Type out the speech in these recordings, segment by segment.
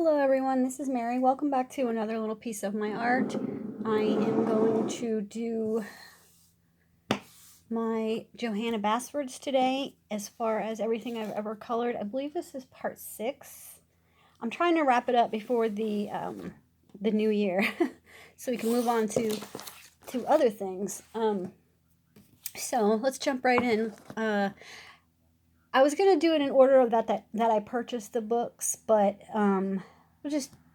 Hello everyone, this is Mary. Welcome back to another little piece of my art. I am going to do my Johanna Basfords today as far as everything I've ever colored. I believe this is part 6. I'm trying to wrap it up before the new year so we can move on to other things. So let's jump right in. I was gonna do it in order of that I purchased the books, but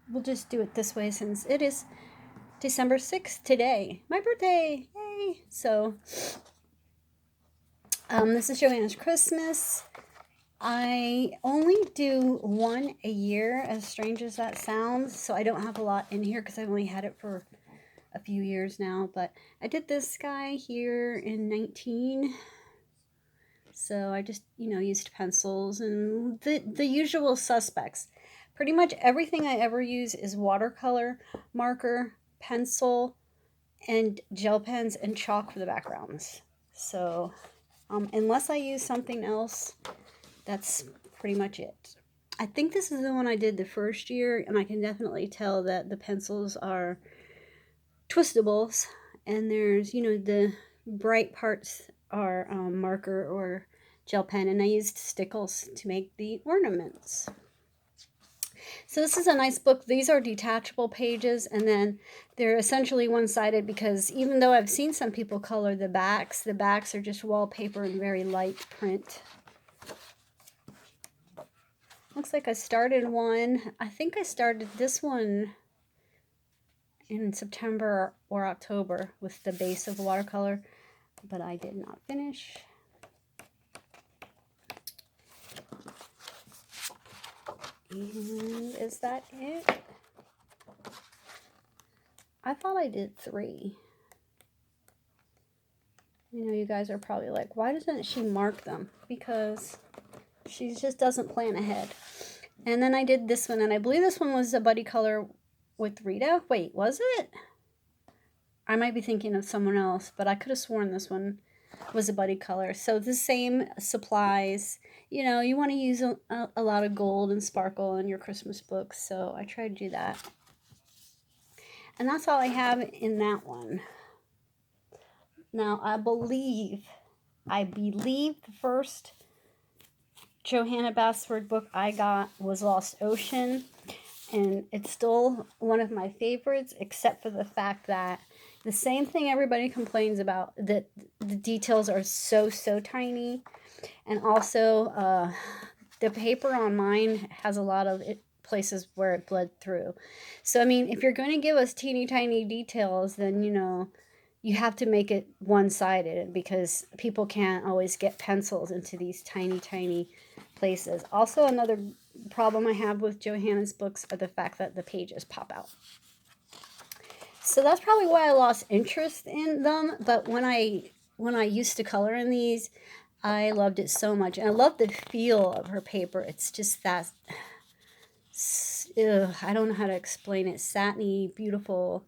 we'll just do it this way since it is December 6th today, my birthday. Yay! So this is Johanna's Christmas. I only do one a year, as strange as that sounds, so I don't have a lot in here because I've only had it for a few years now. But I did this guy here in 19. So I just, used pencils and the usual suspects. Pretty much everything I ever use is watercolor, marker, pencil, and gel pens and chalk for the backgrounds. So unless I use something else, that's pretty much it. I think this is the one I did the first year, and I can definitely tell that the pencils are twistables, and there's, the bright parts are marker or gel pen, and I used stickles to make the ornaments. So this is a nice book. These are detachable pages, and then they're essentially one-sided because even though I've seen some people color the backs are just wallpaper and very light print. Looks like I started one. I think I started this one in September or October with the base of watercolor, but I did not finish. And is that it? I thought I did 3. You guys are probably like, why doesn't she mark them? Because she just doesn't plan ahead. And then I did this one, and I believe this one was a buddy color with Rita. Wait, was it? I might be thinking of someone else, but I could have sworn this one was a buddy color. So the same supplies. You want to use a lot of gold and sparkle in your Christmas books, so I tried to do that. And that's all I have in that one. Now, I believe the first Johanna Basford book I got was Lost Ocean, and it's still one of my favorites, except for the fact that the same thing everybody complains about, that the details are so tiny, and also the paper on mine has a lot of places where it bled through. So I mean, if you're going to give us teeny tiny details, then you have to make it one-sided, because people can't always get pencils into these tiny places. Also, another problem I have with Johanna's books are the fact that the pages pop out. So that's probably why I lost interest in them. But when I used to color in these, I loved it so much. And I love the feel of her paper. It's just that, I don't know how to explain it, satiny, beautiful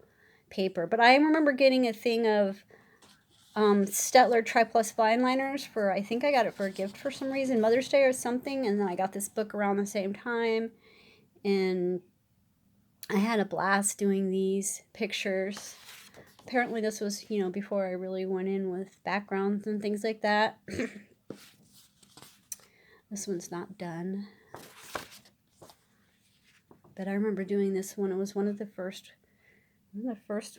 paper. But I remember getting a thing of Stettler Tri-Plus fine liners for, I think I got it for a gift for some reason, Mother's Day or something. And then I got this book around the same time. And I had a blast doing these pictures. Apparently this was, before I really went in with backgrounds and things like that. This one's not done. But I remember doing this one. It was one of the first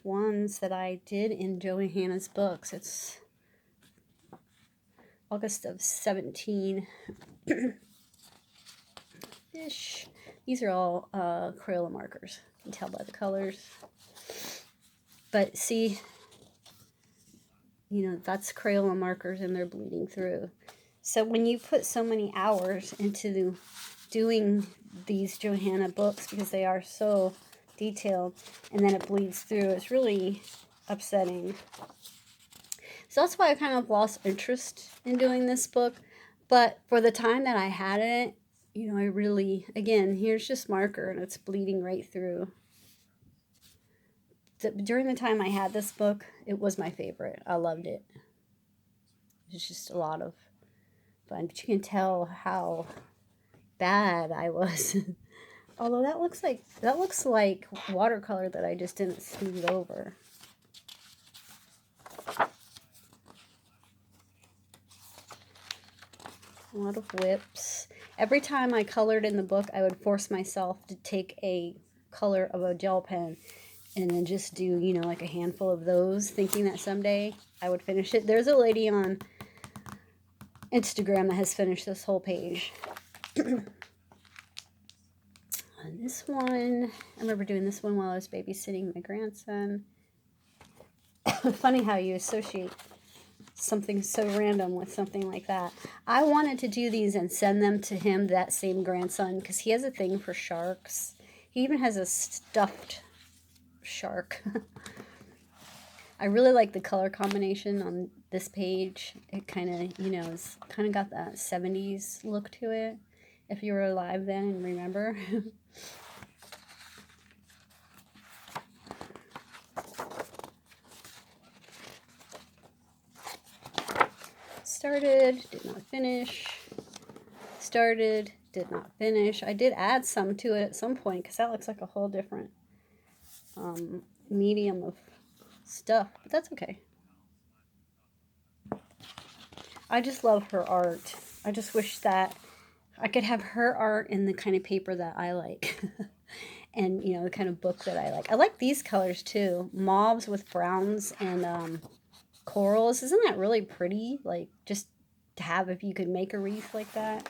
ones that I did in Johanna's books. It's August of 17. Ish. These are all Crayola markers. You can tell by the colors. But see, that's Crayola markers, and they're bleeding through. So when you put so many hours into doing these Johanna books, because they are so detailed, and then it bleeds through, it's really upsetting. So that's why I kind of lost interest in doing this book. But for the time that I had it, I really, again, here's just marker, and it's bleeding right through. During the time I had this book, it was my favorite. I loved it. It's just a lot of fun. But you can tell how bad I was Although that looks like watercolor that I just didn't smooth over. A lot of whips. Every time I colored in the book, I would force myself to take a color of a gel pen and then just do, you know, like a handful of those, thinking that someday I would finish it. There's a lady on Instagram that has finished this whole page. And this one, I remember doing this one while I was babysitting my grandson. Funny how you associate something so random with something like that. I wanted to do these and send them to him, that same grandson, because he has a thing for sharks. He even has a stuffed shark. I really like the color combination on this page. It kind of, you know, it's kind of got that 70s look to it, if you were alive then and remember. Started, did not finish. Started, did not finish. I did add some to it at some point because that looks like a whole different medium of stuff, but that's okay. I just love her art. I just wish that I could have her art in the kind of paper that I like. And, you know, the kind of book that I like. I like these colors too. Mauves with browns and corals. Isn't that really pretty? Like, just to have if you could make a wreath like that.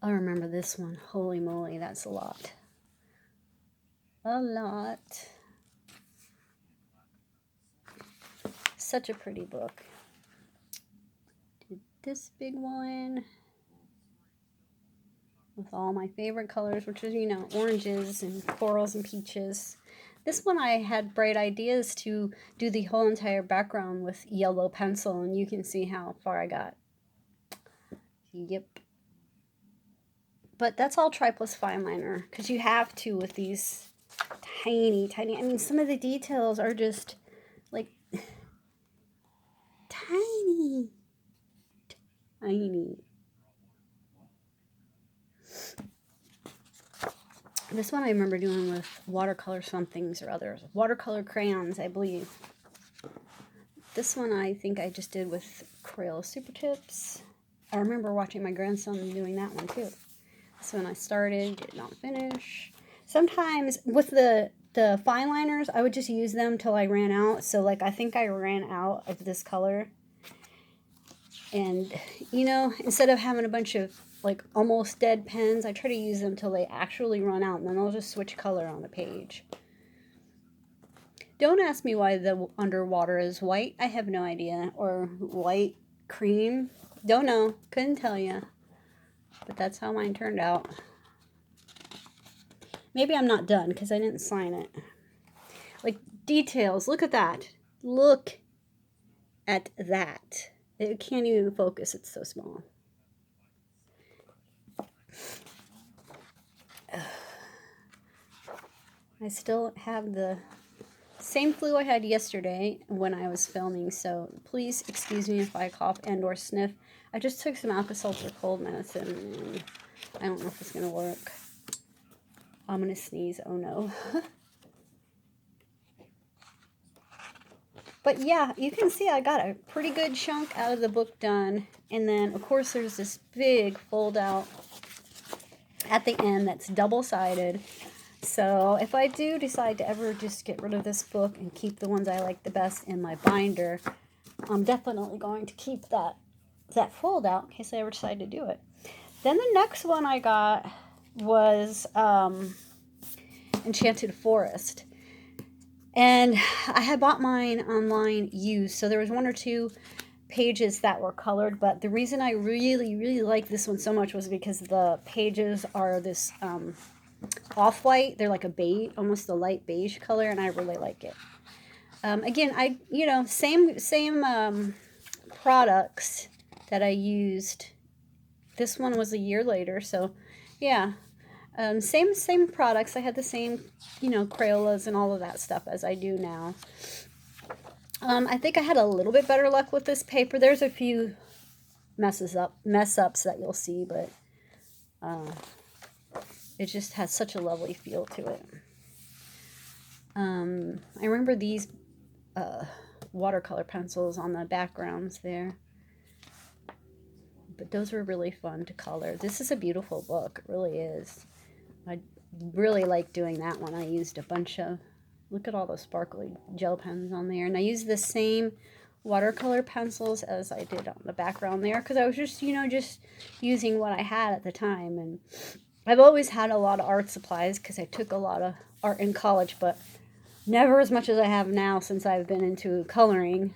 I remember this one. Holy moly, that's a lot. A lot. Such a pretty book. Did this big one with all my favorite colors, which is, you know, oranges and corals and peaches. This one I had bright ideas to do the whole entire background with yellow pencil, and you can see how far I got. Yep. But that's all tri-plus fine liner, because you have to with these tiny, I mean, some of the details are just, like, tiny. This one I remember doing with watercolor somethings or others. Watercolor crayons, I believe. This one I think I just did with Crayola Super Tips. I remember watching my grandson doing that one too. This one I started, did not finish. Sometimes with the fine liners, I would just use them till I ran out. So, like, I think I ran out of this color. And, you know, instead of having a bunch of, like, almost dead pens, I try to use them till they actually run out, and then I'll just switch color on the page. Don't ask me why the underwater is white. I have no idea. Or light cream. Don't know. Couldn't tell you. But that's how mine turned out. Maybe I'm not done because I didn't sign it. Like, details. Look at that. Look at that. It can't even focus. It's so small. I still have the same flu I had yesterday when I was filming, so please excuse me if I cough and or sniff. I just took some Alka-Seltzer cold medicine, and I don't know if it's going to work. I'm going to sneeze. Oh, no. But yeah, you can see I got a pretty good chunk out of the book done. And then, of course, there's this big fold-out at the end that's double-sided. So if I do decide to ever just get rid of this book and keep the ones I like the best in my binder, I'm definitely going to keep that fold-out in case I ever decide to do it. Then the next one I got was Enchanted Forest. And I had bought mine online used, so there was one or two pages that were colored, but the reason I really, really like this one so much was because the pages are this off-white. They're like a beige, almost a light beige color, and I really like it. Again, same products that I used. This one was a year later, so yeah. Same products. I had the same, Crayolas and all of that stuff as I do now. I think I had a little bit better luck with this paper. There's a few mess ups that you'll see, but It just has such a lovely feel to it. I remember these watercolor pencils on the backgrounds there. But those were really fun to color. This is a beautiful book. It really is. I really like doing that one. I used a bunch of, look at all those sparkly gel pens on there. And I used the same watercolor pencils as I did on the background there because I was just, just using what I had at the time. And I've always had a lot of art supplies because I took a lot of art in college, but never as much as I have now since I've been into coloring.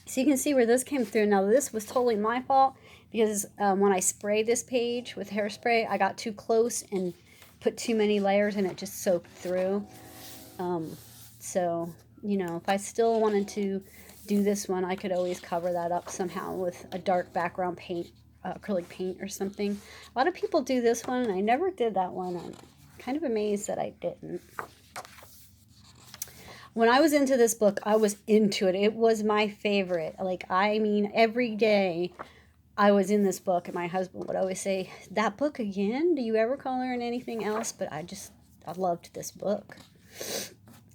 So you can see where this came through. Now this was totally my fault because when I sprayed this page with hairspray, I got too close and put too many layers and it just soaked through. So, if I still wanted to do this one, I could always cover that up somehow with a dark background paint, acrylic paint or something. A lot of people do this one, and I never did that one. I'm kind of amazed that I didn't. When I was into this book, I was into it. It was my favorite. Every day I was in this book, and my husband would always say, "That book again? Do you ever color in anything else?" But I loved this book.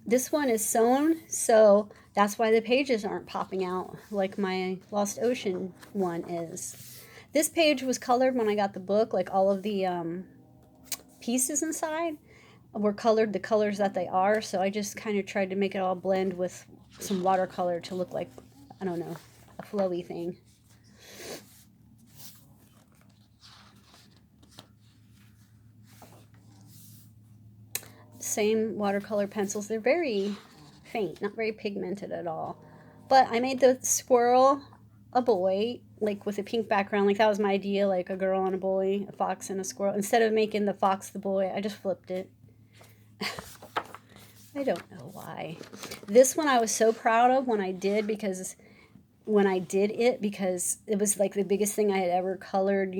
This one is sewn, so that's why the pages aren't popping out like my Lost Ocean one is. This page was colored when I got the book, like all of the pieces inside were colored the colors that they are, so I just kind of tried to make it all blend with some watercolor to look like, I don't know, a flowy thing. Same watercolor pencils. They're very faint, not very pigmented at all. But I made the squirrel a boy, like with a pink background. Like that was my idea, like a girl and a boy, a fox and a squirrel. Instead of making the fox the boy, I just flipped it. I don't know why. This one I was so proud of when I did because it was like the biggest thing I had ever colored,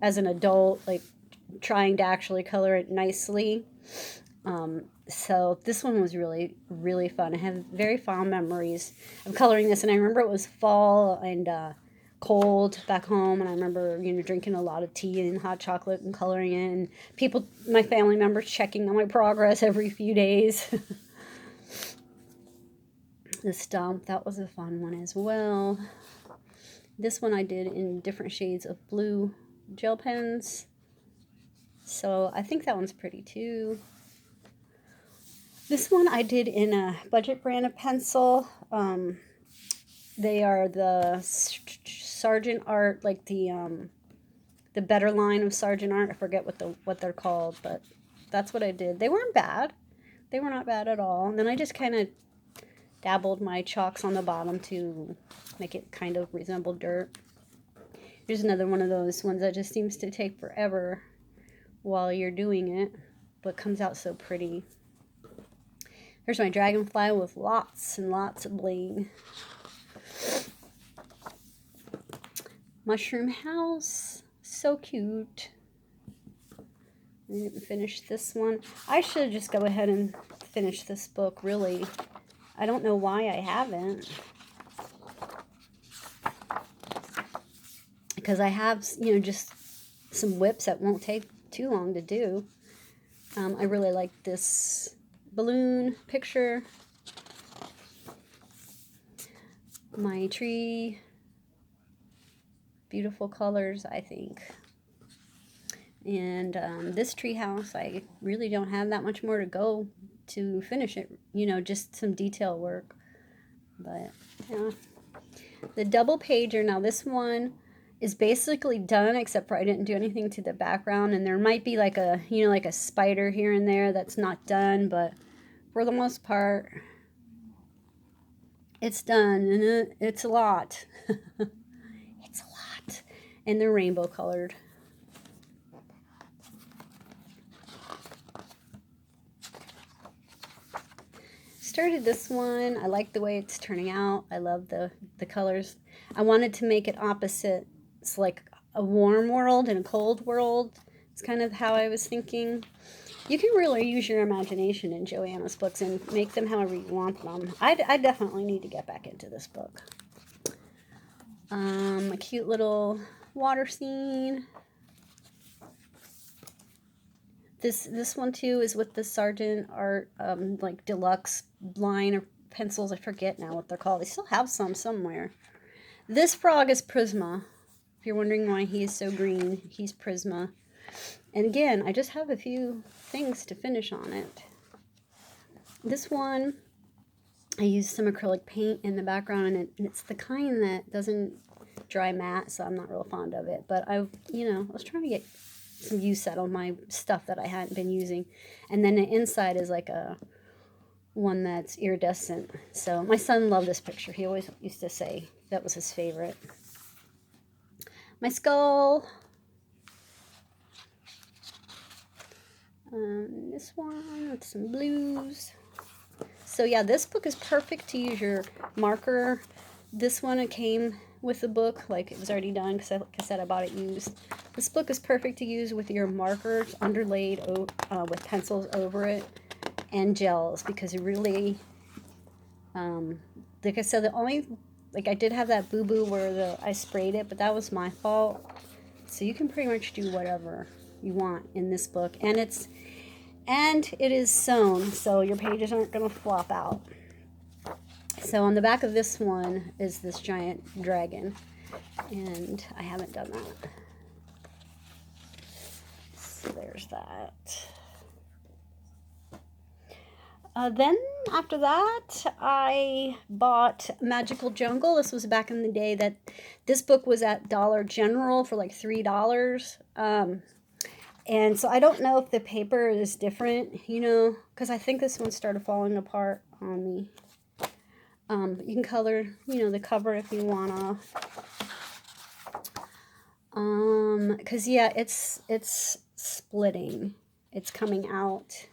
as an adult, like trying to actually color it nicely. So this one was really, really fun. I have very fond memories of coloring this, and I remember it was fall and cold back home, and I remember, drinking a lot of tea and hot chocolate and coloring it, and people, my family members, checking on my progress every few days. The stump, that was a fun one as well. This one I did in different shades of blue gel pens, so I think that one's pretty too. This one I did in a budget brand of pencil. They are the Sargent Art, like the better line of Sargent Art. I forget what they're called, but that's what I did. They weren't bad. They were not bad at all. And then I just kind of dabbled my chalks on the bottom to make it kind of resemble dirt. Here's another one of those ones that just seems to take forever while you're doing it, but comes out so pretty. Here's my dragonfly with lots and lots of bling. Mushroom house. So cute. I didn't finish this one. I should just go ahead and finish this book, really. I don't know why I haven't. Because I have, just some whips that won't take too long to do. I really like this balloon picture. My tree. Beautiful colors, I think. And this tree house, I really don't have that much more to go to finish it. Just some detail work. But, yeah. The double pager, now this one is basically done, except for I didn't do anything to the background, and there might be like a, like a spider here and there that's not done, but for the most part, it's done, and it's a lot. It's a lot. And they're rainbow colored. Started this one. I like the way it's turning out. I love the colors. I wanted to make it opposite. It's like a warm world and a cold world. It's kind of how I was thinking. You can really use your imagination in Johanna's books and make them however you want them. I definitely need to get back into this book. A cute little water scene. This one too is with the Sargent Art like deluxe line of pencils. I forget now what they're called. They still have some somewhere. This frog is Prisma. If you're wondering why he is so green, he's Prisma. And again, I just have a few things to finish on it. This one, I used some acrylic paint in the background, and it's the kind that doesn't dry matte, so I'm not real fond of it. But I was trying to get some use out of my stuff that I hadn't been using. And then the inside is like a one that's iridescent. So my son loved this picture. He always used to say that was his favorite. My skull. This one with some blues. So yeah, this book is perfect to use your marker. This one, it came with the book, like it was already done, because like I said, I bought it used. This book is perfect to use with your markers underlaid with pencils over it and gels, because it really, like I said, I did have that boo-boo where I sprayed it, but that was my fault. So you can pretty much do whatever you want in this book, and it is sewn, so your pages aren't going to flop out. So on the back of this one is this giant dragon, and I haven't done that. So there's that. Then after that, I bought Magical Jungle. This was back in the day that this book was at Dollar General for like $3. And so I don't know if the paper is different, because I think this one started falling apart on me. But you can color, the cover if you wanna. Because yeah, it's splitting. It's coming out.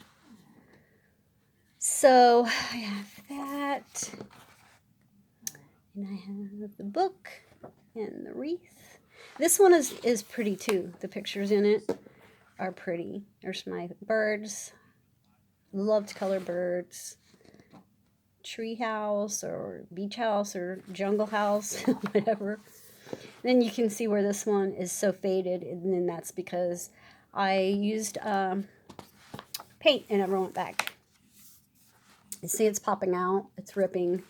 So I have that, and I have the book and the wreath. This one is pretty too. The pictures in it are pretty. There's my birds. Love to color birds. Tree house or beach house or jungle house, whatever. Then you can see where this one is so faded, and then that's because I used paint and never went back. You see it's popping out, it's ripping.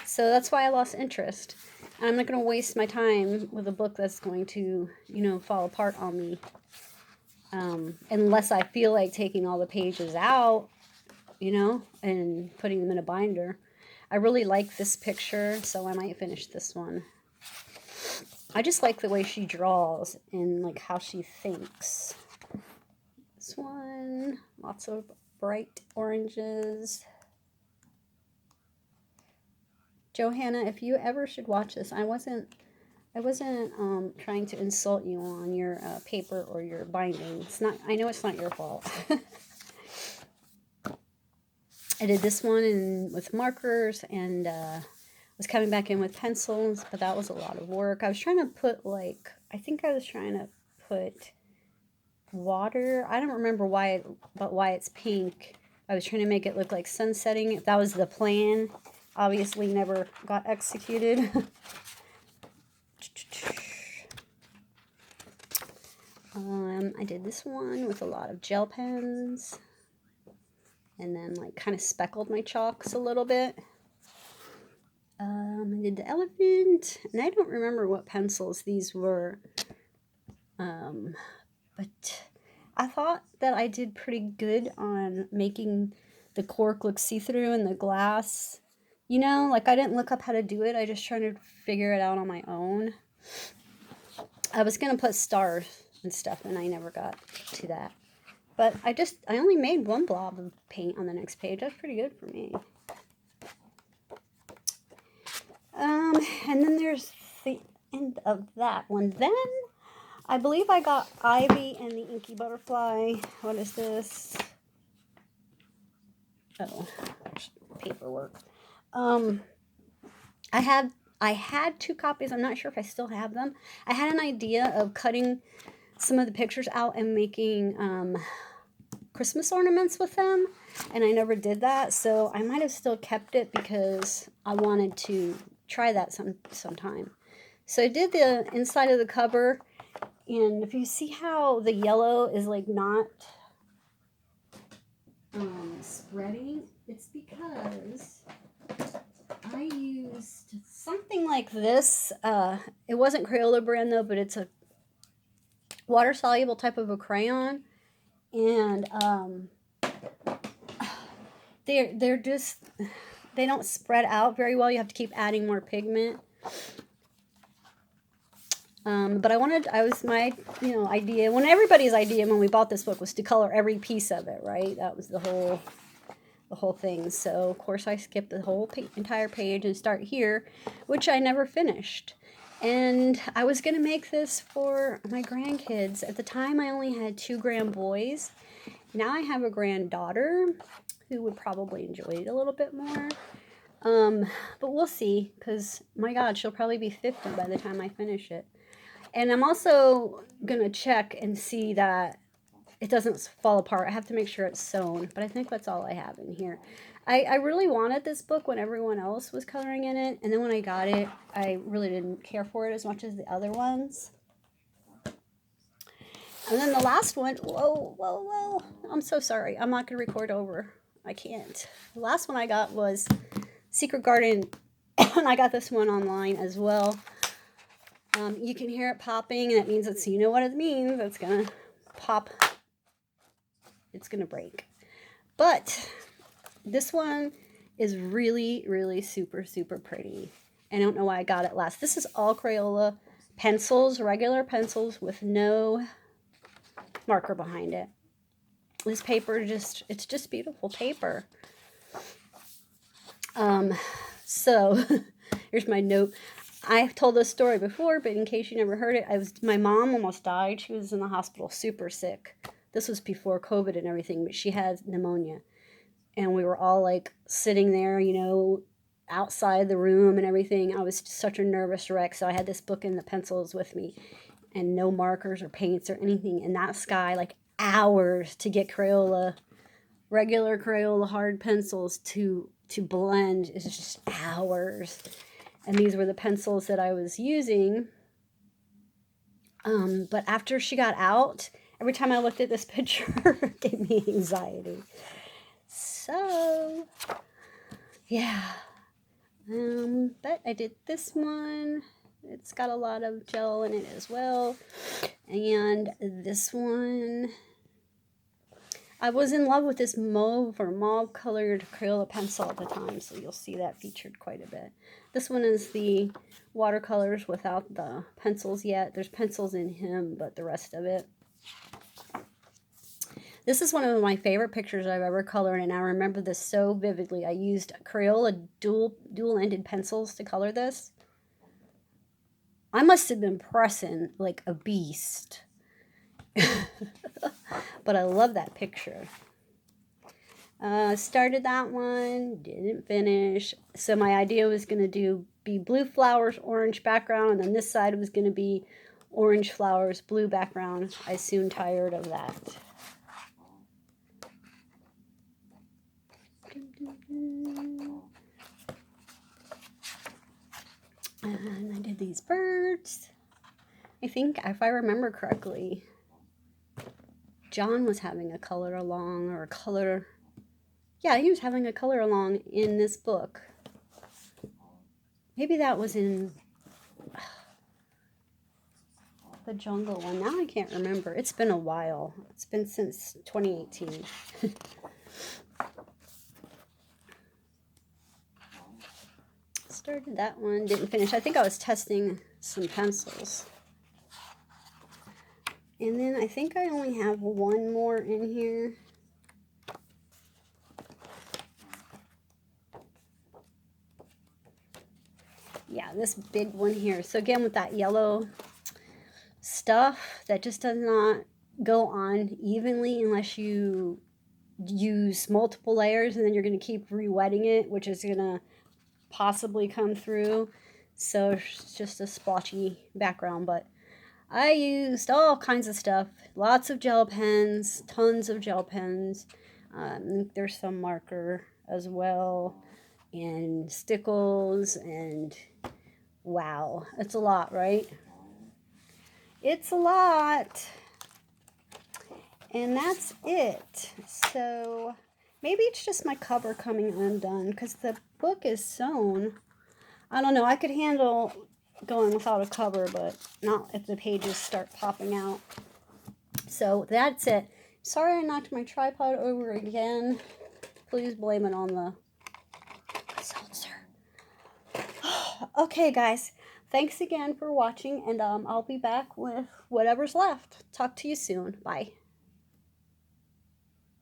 So that's why I lost interest. And I'm not going to waste my time with a book that's going to, fall apart on me. Unless I feel like taking all the pages out, and putting them in a binder. I really like this picture, so I might finish this one. I just like the way she draws and like how she thinks. This one, lots of bright oranges. Johanna, if you ever should watch this, I wasn't trying to insult you on your paper or your binding. It's not. I know it's not your fault. I did this one with markers and was coming back in with pencils, but that was a lot of work. I was trying to put I think I was trying to put water. I don't remember why it's pink. I was trying to make it look like sun setting. If that was the plan, obviously never got executed. I did this one with a lot of gel pens. And then kind of speckled my chalks a little bit. I did the elephant, and I don't remember what pencils these were. But I thought that I did pretty good on making the cork look see-through and the glass. I didn't look up how to do it. I just tried to figure it out on my own. I was going to put stars and stuff, and I never got to that. But I only made one blob of paint on the next page. That's pretty good for me. And then there's the end of that one. Then I believe I got Ivy and the Inky Butterfly. What is this? Oh, paperwork. I had 2 copies. I'm not sure if I still have them. I had an idea of cutting some of the pictures out and making Christmas ornaments with them, and I never did that, so I might have still kept it because I wanted to try that sometime. So I did the inside of the cover, and if you see how the yellow is not spreading, it's because I used something like this. It wasn't Crayola brand though, but it's a water soluble type of a crayon, and they're just, they don't spread out very well. You have to keep adding more pigment. But my idea, when everybody's idea when we bought this book was to color every piece of it, right? That was the whole thing. So of course I skipped the whole entire page and start here, which I never finished. And I was going to make this for my grandkids. At the time I only had 2 grandboys. Now I have a granddaughter who would probably enjoy it a little bit more. But we'll see, because my God, she'll probably be 50 by the time I finish it. And I'm also going to check and see that it doesn't fall apart. I have to make sure it's sewn, but I think that's all I have in here. I really wanted this book when everyone else was coloring in it, and then when I got it, I really didn't care for it as much as the other ones. And then the last one, whoa, I'm so sorry. I'm not going to record over. I can't. The last one I got was Secret Garden, and I got this one online as well. You can hear it popping, and it means it's, you know what it means, it's going to pop. It's going to break. But this one is really, really super, super pretty. I don't know why I got it last. This is all Crayola pencils, regular pencils with no marker behind it. This paper it's just beautiful paper. So here's my note. I've told this story before, but in case you never heard it, my mom almost died. She was in the hospital super sick. This was before COVID and everything, but she had pneumonia. And we were all like sitting there, outside the room and everything. I was such a nervous wreck, so I had this book and the pencils with me and no markers or paints or anything. And that sky, like hours to get regular Crayola hard pencils to blend is just hours. And these were the pencils that I was using. But after she got out, every time I looked at this picture, it gave me anxiety. So, yeah. But I did this one. It's got a lot of gel in it as well. And this one, I was in love with this mauve colored Crayola pencil at the time, so you'll see that featured quite a bit. This one is the watercolors without the pencils yet. There's pencils in him, but the rest of it. This is one of my favorite pictures I've ever colored, and I remember this so vividly. I used Crayola dual-ended pencils to color this. I must have been pressing like a beast. But I love that picture. Started that one, didn't finish. So my idea was going to be blue flowers, orange background, and then this side was going to be orange flowers, blue background. I soon tired of that. And I did these birds. I think, if I remember correctly, John was having a color along, or a color... Yeah, he was having a color along in this book. Maybe that was in the jungle one. Now I can't remember. It's been a while. It's been since 2018. Started that one, didn't finish. I think I was testing some pencils. And then I think I only have one more in here. Yeah, this big one here. So again, with that yellow stuff, that just does not go on evenly unless you use multiple layers, and then you're going to keep re-wetting it, which is going to possibly come through. So it's just a splotchy background, but I used all kinds of stuff. Lots of gel pens, tons of gel pens. There's some marker as well, and stickles, and wow, it's a lot, right? It's a lot. And that's it. So Maybe it's just my cover coming undone because the book is sewn. I don't know. I could handle going without a cover, but not if the pages start popping out. So that's it. Sorry I knocked my tripod over again. Please blame it on the seltzer. Okay, guys. Thanks again for watching, and I'll be back with whatever's left. Talk to you soon. Bye.